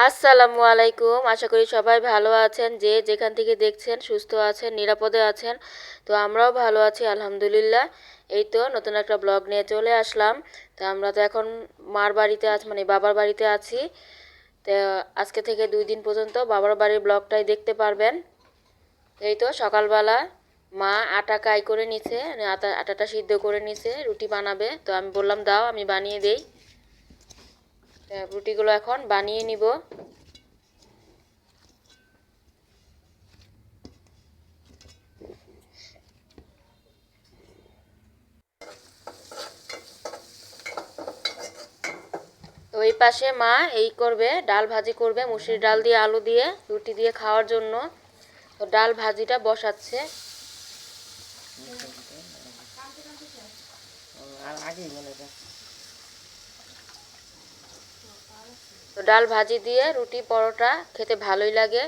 আসসালামু আলাইকুম। আশা করি সবাই ভালো আছেন, যে যেখান থেকে দেখছেন সুস্থ আছেন, নিরাপদে আছেন। তো আমরাও ভালো আছি আলহামদুলিল্লাহ। এই তো নতুন একটা ব্লগ নিয়ে চলে আসলাম। তো আমরা তো এখন মার বাড়িতে আছি, মানে বাবার বাড়িতে আছি। তো আজকে থেকে 2 দিন পর্যন্ত বাবার বাড়ির ব্লগটাই দেখতে পারবেন। এই তো সকালবেলা মা আটা কাই করে নিছে, মানে আটাটা সিদ্ধ করে নিছে, রুটি বানাবে। তো আমি বললাম দাও আমি বানিয়ে দেই। রুটিগুলো এখন বানিয়ে নিব। তো এই পাশে মা এই করবে, ডাল ভাজি করবে, মুসুরির ডাল দিয়ে আলু দিয়ে রুটি দিয়ে খাওয়ার জন্য। তো ডাল ভাজিটা বসাচ্ছে। তো ডাল ভাজি দিয়ে রুটি পরোটা খেতে ভালোই লাগে।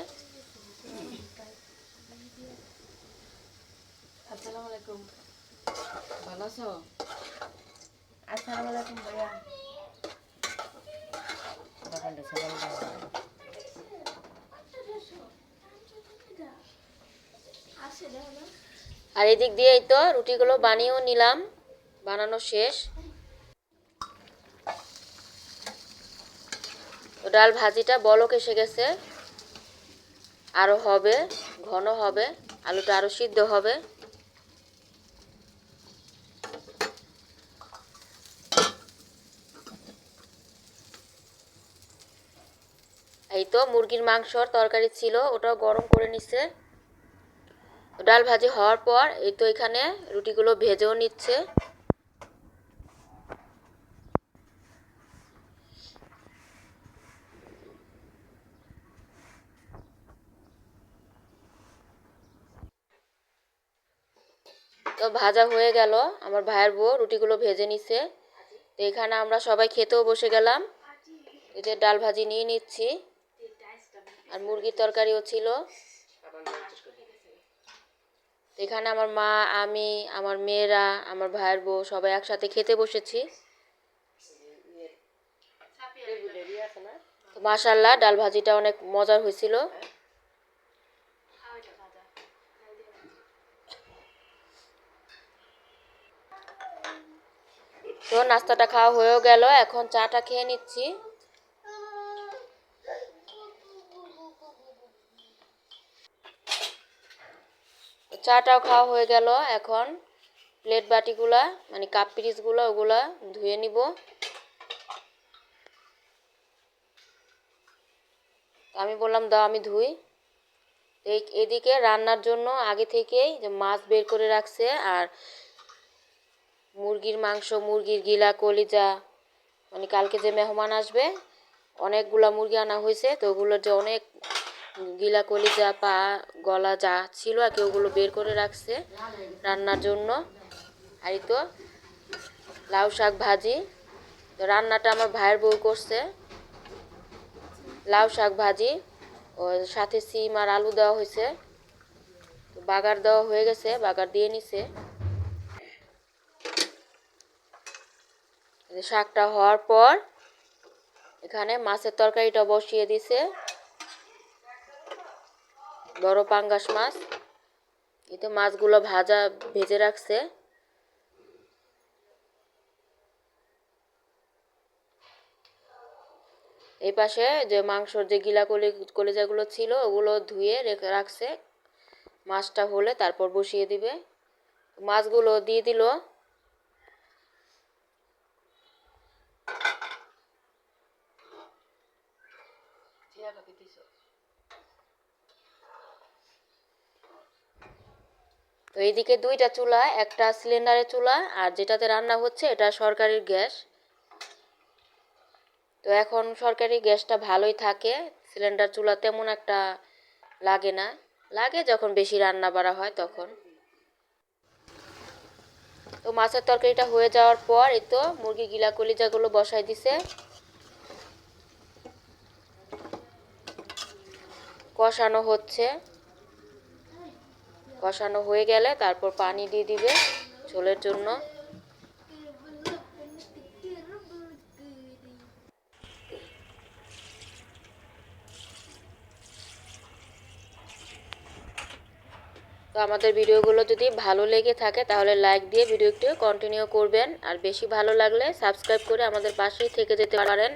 আসসালামু আলাইকুম, ভালো আছো? আসসালামু আলাইকুম ভাইয়া। আর এদিক দিয়ে এই তো রুটিগুলো বানিয়েও নিলাম, বানানো শেষ। তো ডাল ভাজিটা বলক এসে গেছে, আরও হবে, ঘন হবে, আলুটা আরও সিদ্ধ হবে। এই তো মুরগির মাংসর তরকারি ছিল, ওটাও গরম করে নিচ্ছে। ডাল ভাজি হওয়ার পর এই তো এখানে রুটিগুলো ভেজেও নিচ্ছে। তো ভাজা হয়ে গেল, আমার ভাইয়ের বউ রুটিগুলো ভেজে নিছে। তো এখানে আমরা সবাই খেতেও বসে গেলাম। এই যে ডাল ভাজি নিয়ে নিচ্ছি, আর মুরগির তরকারিও ছিল। এখানে আমার মা, আমি, আমার মেয়েরা, আমার ভাইয়ের বউ সবাই একসাথে খেতে বসেছি। তো মাশাআল্লাহ ডাল ভাজিটা অনেক মজার হয়েছিল। তো নাস্তাটা খাওয়া হয়েও গেল, এখন চাটা খেয়ে নিচ্ছি। চাটাও খাওয়া হয়ে গেল, এখন প্লেট বাটিগুলা, মানে কাপ পিরিচগুলো ওগুলা ধুয়ে নিব। আমি বললাম দাও আমি ধুই। এদিকে রান্নার জন্য আগে থেকেই যে মাছ বের করে রাখছে, আর মুরগির মাংস, মুরগির গিলা কলিজা, মানে কালকে যে মেহমান আসবে অনেকগুলা মুরগি আনা হয়েছে। তো ওগুলোর যে অনেক গিলা কলিজা, পা, গলা যা ছিল আর কি, ওগুলো বের করে রাখছে রান্নার জন্য। আর এই তো লাউ শাক ভাজি। তো রান্নাটা আমার ভাইয়ের বউ করছে। লাউ শাক ভাজি, ওর সাথে সিম আর আলু দেওয়া হয়েছে। তো বাগার দেওয়া হয়ে গেছে, বাগার দিয়ে নিছে। শাকটা হওয়ার পর এখানে মাছের তরকারিটা বসিয়ে দিছে, বড় পাঙ্গাস মাছ। এই তো মাছগুলো ভেজে রাখছে। এই পাশে যে মাংসর যে কলিজাগুলো ছিল ওগুলো ধুয়ে রেখে রাখছে, মাছটা হলে তারপর বসিয়ে দিবে। মাছগুলো দিয়ে দিল। তো এইদিকে 2টা চুলা, একটা সিলিন্ডারের চুলা আর যেটাতে রান্না হচ্ছে এটা সরকারি গ্যাস। তো এখন সরকারি গ্যাসটা ভালোই থাকে, সিলিন্ডার চুলা তেমন একটা লাগে না, লাগে যখন বেশি রান্না বাড়া হয় তখন। তো মাছের তরকারিটা হয়ে যাওয়ার পর এই তো মুরগি গিলা কলিজাগুলো বসাই দিছে, কষানো হচ্ছে। কষানো হয়ে গেলে তারপর পানি দিয়ে দিবে ঝোলের জন্য। আমাদের ভিডিওগুলো যদি ভালো লেগে থাকে তাহলে লাইক দিয়ে ভিডিওটি কন্টিনিউ করবেন, আর বেশি ভালো লাগলে সাবস্ক্রাইব করে আমাদের পাশেই থেকে যেতে পারেন।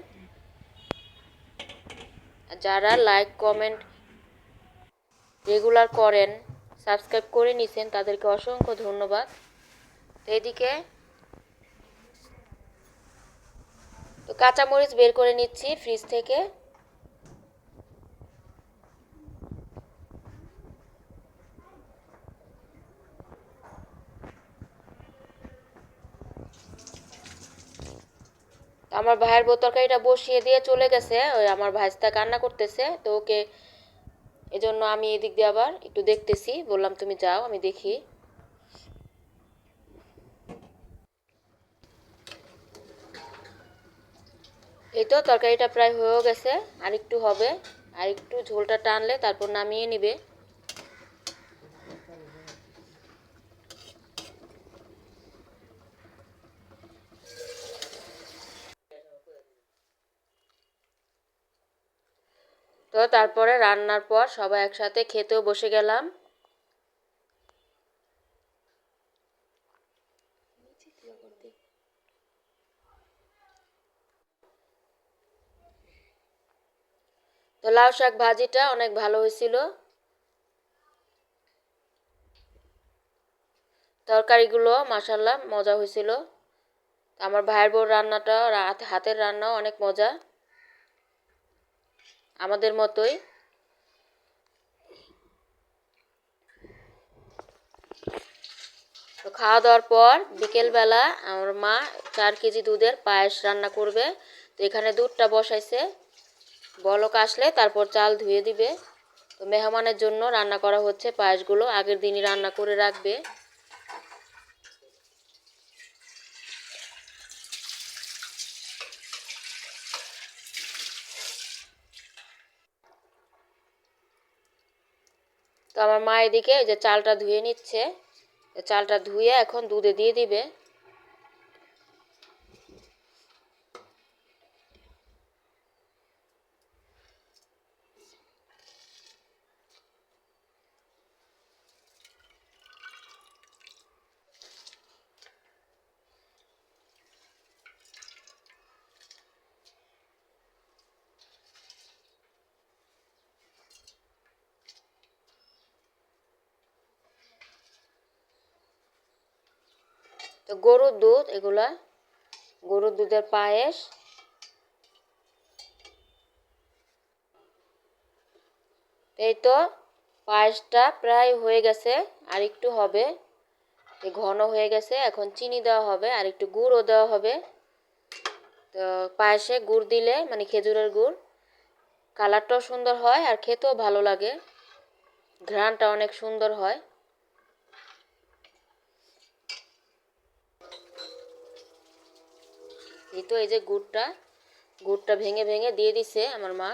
যারা লাইক কমেন্ট রেগুলার করেন, সাবস্ক্রাইব করে নিছেন, তাদেরকে অসংখ্য ধন্যবাদ। এদিকে তো কাঁচামরিচ বের করে নিচ্ছি ফ্রিজ থেকে। আমার ভাইয়ের বউ তরকারিটা বসিয়ে দিয়ে চলে গেছে, ওই আমার ভাইস্তা কান্না করতেছে, তো ওকে এজন্য আমি এদিক দিয়ে আবার একটু দেখতেছি, বললাম তুমি যাও আমি দেখি। এই তো তরকারিটা প্রায় হয়েও গেছে, আর একটু হবে, আর একটু ঝোলটা টানলে তারপর নামিয়ে নিবে। তো তারপরে রান্নার পর সবাই একসাথে খেতেও বসে গেলাম। তো লাউ শাক ভাজিটা অনেক ভালো হয়েছিল, তরকারিগুলো মাশাল্লাহ মজা হয়েছিল। আমার ভাইয়ের বউর রান্নাটা, হাতের রান্নাও অনেক মজা, আমাদের মতোই। তো খাওয়া দাওয়ার পর বিকেলবেলা আমার মা 4 কেজি দুধের পায়েস রান্না করবে। তো এখানে দুধটা বসাইছে, বলক আসলে তারপর চাল ধুয়ে দিবে। তো মেহমানের জন্য রান্না করা হচ্ছে পায়েসগুলো, আগের দিনই রান্না করে রাখবে। তো আমার মা এদিকে এই যে চালটা ধুয়ে নিচ্ছে, চালটা ধুয়ে এখন দুধে দিয়ে দিবে। তো গরুর দুধ, এগুলা গরুর দুধের পায়েস। এই তো পায়েসটা প্রায় হয়ে গেছে, আর একটু হবে, ঘন হয়ে গেছে। এখন চিনি দেওয়া হবে, আর একটু গুড়ও দেওয়া হবে। তো পায়েসে গুড় দিলে মানে খেজুরের গুড়, কালারটাও সুন্দর হয় আর খেতেও ভালো লাগে, ঘ্রাণটা অনেক সুন্দর হয়। এই তো এই যে গুড়টা ভেঙে ভেঙে দিয়ে দিছে আমার মা।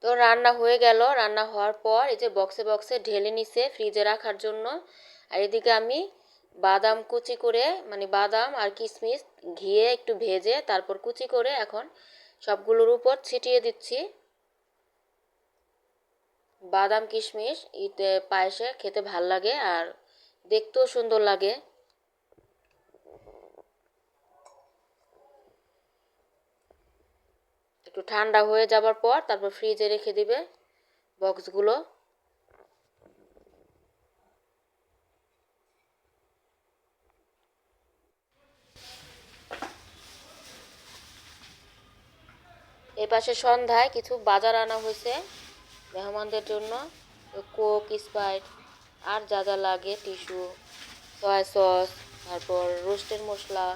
তো রান্না হয়ে গেল, রান্না হওয়ার পর এই যে বক্সে বক্সে ঢেলে নিছে ফ্রিজে রাখার জন্য। আর এদিকে আমি বাদাম কুচি করে, মানে বাদাম আর কিশমিশ ঘিয়ে একটু ভেজে তারপর কুচি করে এখন সবগুলোর উপর ছিটিয়ে দিচ্ছি। বাদাম কিশমিশ এতে পায়েসে খেতে ভাল লাগে আর দেখতেও সুন্দর লাগে। একটু ঠান্ডা হয়ে যাবার পর তারপর ফ্রিজে রেখে দিবে বক্সগুলো। এই পাশে সন্ধ্যায় কিছু বাজার আনা হয়েছে মেহমানদের জন্য, কোক, স্প্রাইট আর যা যা লাগে, টিস্যু, সয়া সস, তারপর রোস্টের মশলা।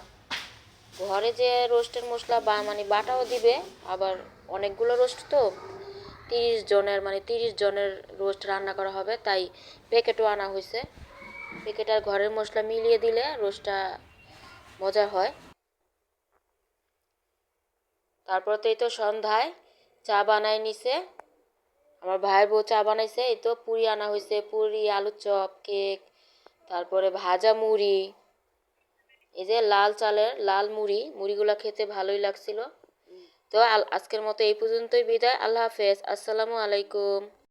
ঘরে যে রোস্টের মশলা বা মানে বাটাও দিবে, আবার অনেকগুলো রোস্ট তো 30 জনের, মানে 30 জনের রোস্ট রান্না করা হবে, তাই প্যাকেটও আনা হয়েছে। প্যাকেট আর ঘরের মশলা মিলিয়ে দিলে রোস্টটা মজা হয়। তারপর তো এই তো সন্ধ্যায় চা বানাই নিছে, আমার ভাইয়ের বউ চা বানাইছে। এই তো পুরি আনা হয়েছে, পুরি, আলুর চপ, কেক, তারপরে ভাজা মুড়ি, এই যে লাল চালের লাল মুড়িগুলো খেতে ভালোই লাগছিল। তো আজকের মতো এই পর্যন্তই বিদায়। আল্লাহ হাফেজ। আসসালামু আলাইকুম।